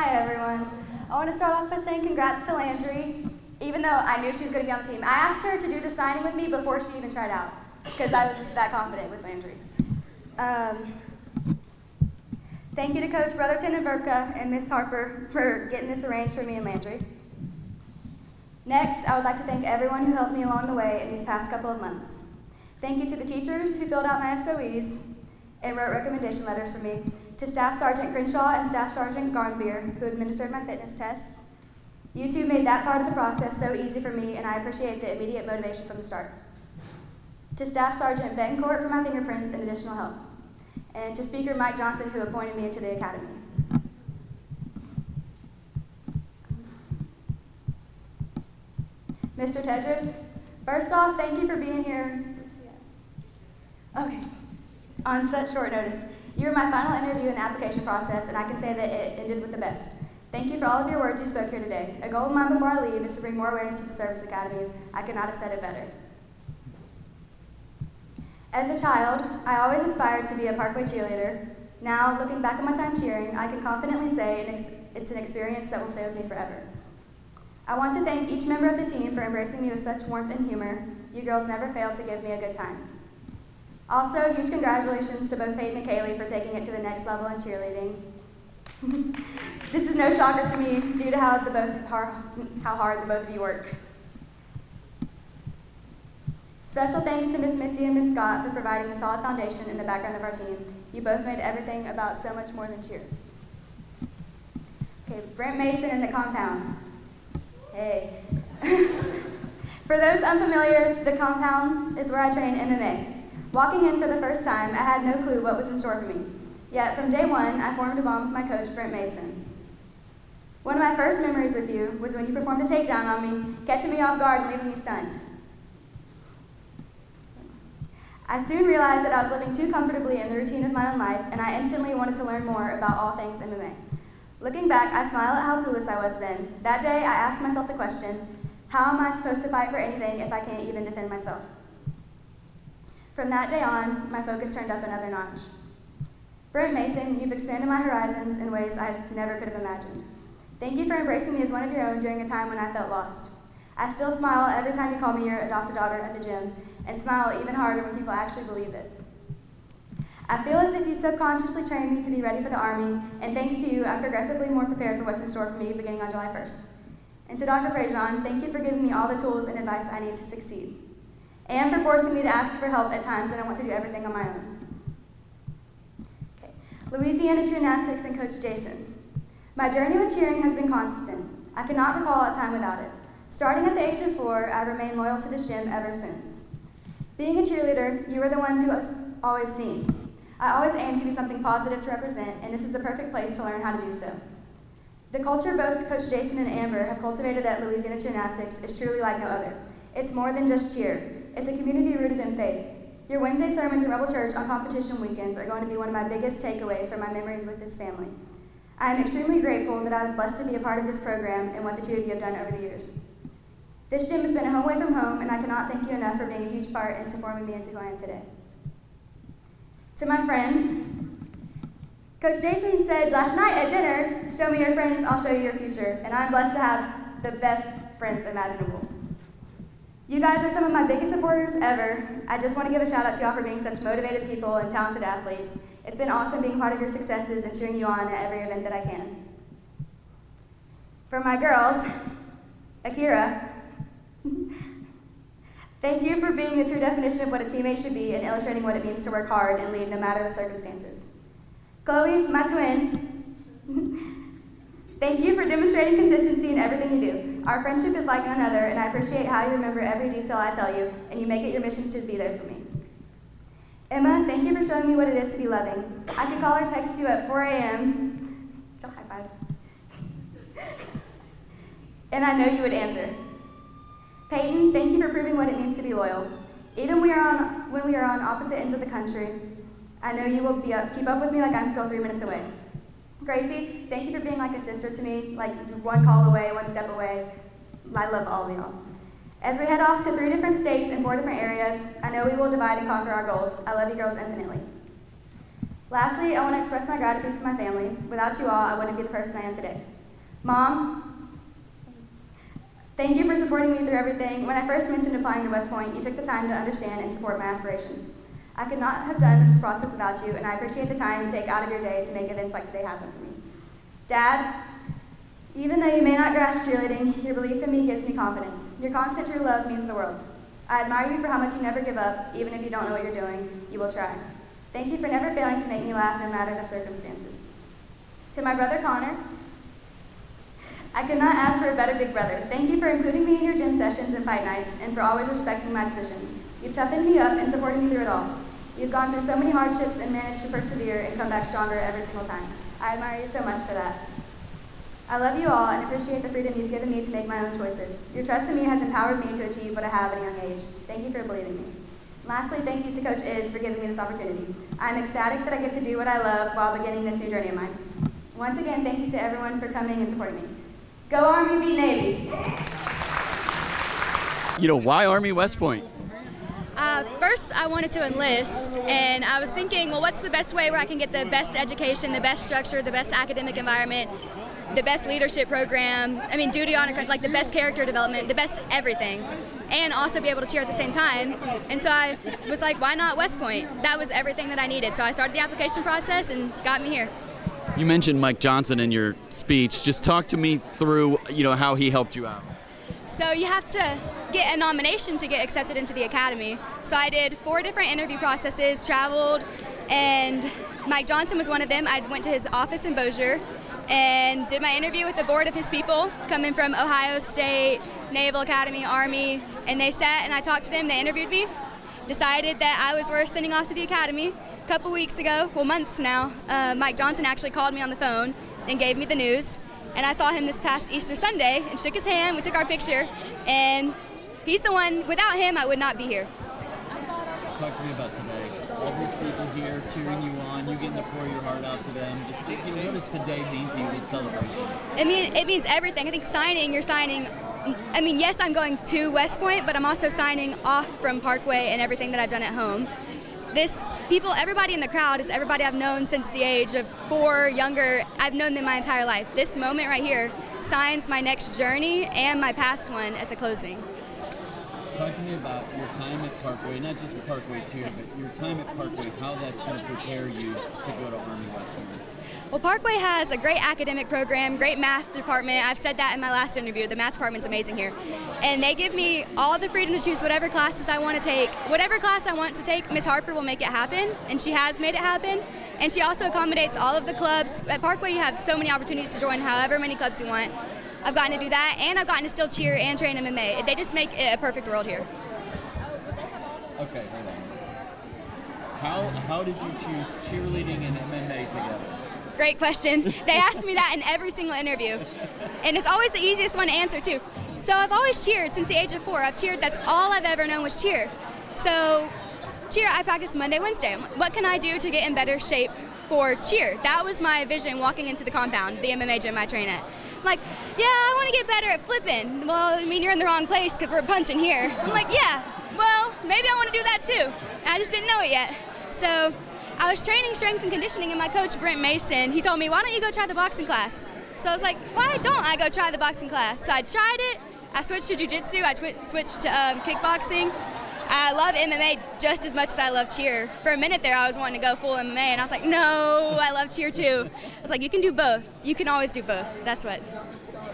Hi everyone. I want to start off by saying congrats to Landry. Even though I knew she was going to be on the team, I asked her to do the signing with me before she even tried out, because I was just that confident with Landry. Thank you to Coach Brotherton and Verka and Miss Harper for getting this arranged for me and Landry. Next, I would like to thank everyone who helped me along the way in these past couple of months. Thank you to the teachers who filled out my SOEs and wrote recommendation letters for me, to Staff Sergeant Crenshaw and Staff Sergeant Garnbeer, who administered my fitness tests. You two made that part of the process so easy for me, and I appreciate the immediate motivation from the start. To Staff Sergeant Bencourt for my fingerprints and additional help. And to Speaker Mike Johnson, who appointed me into the academy. Mr. Tedros, first off, thank you for being here. Okay, on such short notice. You were my final interview in the application process, and I can say that it ended with the best. Thank you for all of your words you spoke here today. A goal of mine before I leave is to bring more awareness to the service academies. I could not have said it better. As a child, I always aspired to be a Parkway cheerleader. Now, looking back on my time cheering, I can confidently say it's an experience that will stay with me forever. I want to thank each member of the team for embracing me with such warmth and humor. You girls never failed to give me a good time. Also, huge congratulations to both Peyton and Kaylee for taking it to the next level in cheerleading. This is no shocker to me due to how hard the both of you work. Special thanks to Miss Missy and Miss Scott for providing the solid foundation in the background of our team. You both made everything about so much more than cheer. Okay, Brent Mason in the compound. Hey. For those unfamiliar, the compound is where I train MMA. Walking in for the first time, I had no clue what was in store for me. Yet, from day one, I formed a bond with my coach, Brent Mason. One of my first memories with you was when you performed a takedown on me, catching me off guard and leaving me stunned. I soon realized that I was living too comfortably in the routine of my own life, and I instantly wanted to learn more about all things MMA. Looking back, I smile at how clueless I was then. That day, I asked myself the question, how am I supposed to fight for anything if I can't even defend myself? From that day on, my focus turned up another notch. Brent Mason, you've expanded my horizons in ways I never could have imagined. Thank you for embracing me as one of your own during a time when I felt lost. I still smile every time you call me your adopted daughter at the gym, and smile even harder when people actually believe it. I feel as if you subconsciously trained me to be ready for the Army, and thanks to you, I'm progressively more prepared for what's in store for me beginning on July 1st. And to Dr. Frazion, thank you for giving me all the tools and advice I need to succeed, and for forcing me to ask for help at times when I want to do everything on my own. Okay. Louisiana Gymnastics and Coach Jason. My journey with cheering has been constant. I cannot recall a time without it. Starting at the age of 4, I've remained loyal to this gym ever since. Being a cheerleader, you are the ones who have always seen. I always aim to be something positive to represent, and this is the perfect place to learn how to do so. The culture both Coach Jason and Amber have cultivated at Louisiana Gymnastics is truly like no other. It's more than just cheer. It's a community rooted in faith. Your Wednesday sermons in Rebel Church on competition weekends are going to be one of my biggest takeaways from my memories with this family. I am extremely grateful that I was blessed to be a part of this program and what the two of you have done over the years. This gym has been a home away from home, and I cannot thank you enough for being a huge part into forming me into who I am today. To my friends, Coach Jason said last night at dinner, show me your friends, I'll show you your future, and I'm blessed to have the best friends imaginable. You guys are some of my biggest supporters ever. I just want to give a shout out to y'all for being such motivated people and talented athletes. It's been awesome being part of your successes and cheering you on at every event that I can. For my girls, Akira, thank you for being the true definition of what a teammate should be and illustrating what it means to work hard and lead no matter the circumstances. Chloe, my twin, thank you for demonstrating consistency in everything you do. Our friendship is like none other, and I appreciate how you remember every detail I tell you, and you make it your mission to be there for me. Emma, thank you for showing me what it is to be loving. I could call or text you at 4 a.m. High five. And I know you would answer. Peyton, thank you for proving what it means to be loyal. Even when we are on opposite ends of the country, I know you will keep up with me like I'm still 3 minutes away. Gracie, thank you for being like a sister to me, like one call away, one step away. I love all of y'all. As we head off to 3 different states and 4 different areas, I know we will divide and conquer our goals. I love you girls infinitely. Lastly, I want to express my gratitude to my family. Without you all, I wouldn't be the person I am today. Mom, thank you for supporting me through everything. When I first mentioned applying to West Point, you took the time to understand and support my aspirations. I could not have done this process without you, and I appreciate the time you take out of your day to make events like today happen for me. Dad, even though you may not grasp cheerleading, your belief in me gives me confidence. Your constant true love means the world. I admire you for how much you never give up, even if you don't know what you're doing, you will try. Thank you for never failing to make me laugh no matter the circumstances. To my brother Connor, I could not ask for a better big brother. Thank you for including me in your gym sessions and fight nights, and for always respecting my decisions. You've toughened me up and supported me through it all. You've gone through so many hardships and managed to persevere and come back stronger every single time. I admire you so much for that. I love you all and appreciate the freedom you've given me to make my own choices. Your trust in me has empowered me to achieve what I have at a young age. Thank you for believing me. Lastly, thank you to Coach Iz for giving me this opportunity. I'm ecstatic that I get to do what I love while beginning this new journey of mine. Once again, thank you to everyone for coming and supporting me. Go Army, beat Navy! Why Army West Point? First, I wanted to enlist, and I was thinking, well, what's the best way where I can get the best education, the best structure, the best academic environment, the best leadership program, duty honor, like the best character development, the best everything, and also be able to cheer at the same time. And so I was like, why not West Point? That was everything that I needed. So I started the application process and got me here. You mentioned Mike Johnson in your speech. Just talk to me through, how he helped you out. So you have to get a nomination to get accepted into the academy. So I did 4 different interview processes, traveled, and Mike Johnson was one of them. I went to his office in Bossier and did my interview with the board of his people coming from Ohio State, Naval Academy, Army, and they sat and I talked to them, they interviewed me, decided that I was worth sending off to the academy. A couple weeks ago, months now, Mike Johnson actually called me on the phone and gave me the news. And I saw him this past Easter Sunday and shook his hand, we took our picture, and he's the one, without him, I would not be here. Talk to me about today. All these people here cheering you on, you getting to pour your heart out to them. Just what does today mean to you, this celebration? It means everything. I think you're signing, yes, I'm going to West Point, but I'm also signing off from Parkway and everything that I've done at home. Everybody in the crowd is everybody I've known since the age of 4, younger. I've known them my entire life. This moment right here signs my next journey and my past one as a closing. Talk to me about your time at Parkway, not just Parkway Cheer, but your time at Parkway, how that's going to prepare you to go to Army West Point. Well, Parkway has a great academic program, great math department. I've said that in my last interview. The math department's amazing here. And they give me all the freedom to choose whatever classes I want to take. Whatever class I want to take, Ms. Harper will make it happen, and she has made it happen. And she also accommodates all of the clubs. At Parkway, you have so many opportunities to join however many clubs you want. I've gotten to do that, and I've gotten to still cheer and train MMA. They just make it a perfect world here. Okay, hold on. How did you choose cheerleading and MMA together? Great question. They ask me that in every single interview. And it's always the easiest one to answer, too. So I've always cheered since the age of 4. I've cheered, that's all I've ever known was cheer. So cheer, I practice Monday, Wednesday. What can I do to get in better shape for cheer? That was my vision walking into the compound, the MMA gym I train at. I'm like, yeah, I want to get better at flipping. Well, you're in the wrong place because we're punching here. I'm like, yeah, well, maybe I want to do that too. I just didn't know it yet. So I was training strength and conditioning, and my coach, Brent Mason, he told me, why don't you go try the boxing class? So I was like, why don't I go try the boxing class? So I tried it. I switched to jiu-jitsu. I switched to kickboxing. I love MMA just as much as I love cheer. For a minute there, I was wanting to go full MMA, and I was like, no, I love cheer too. I was like, you can do both. You can always do both. That's what.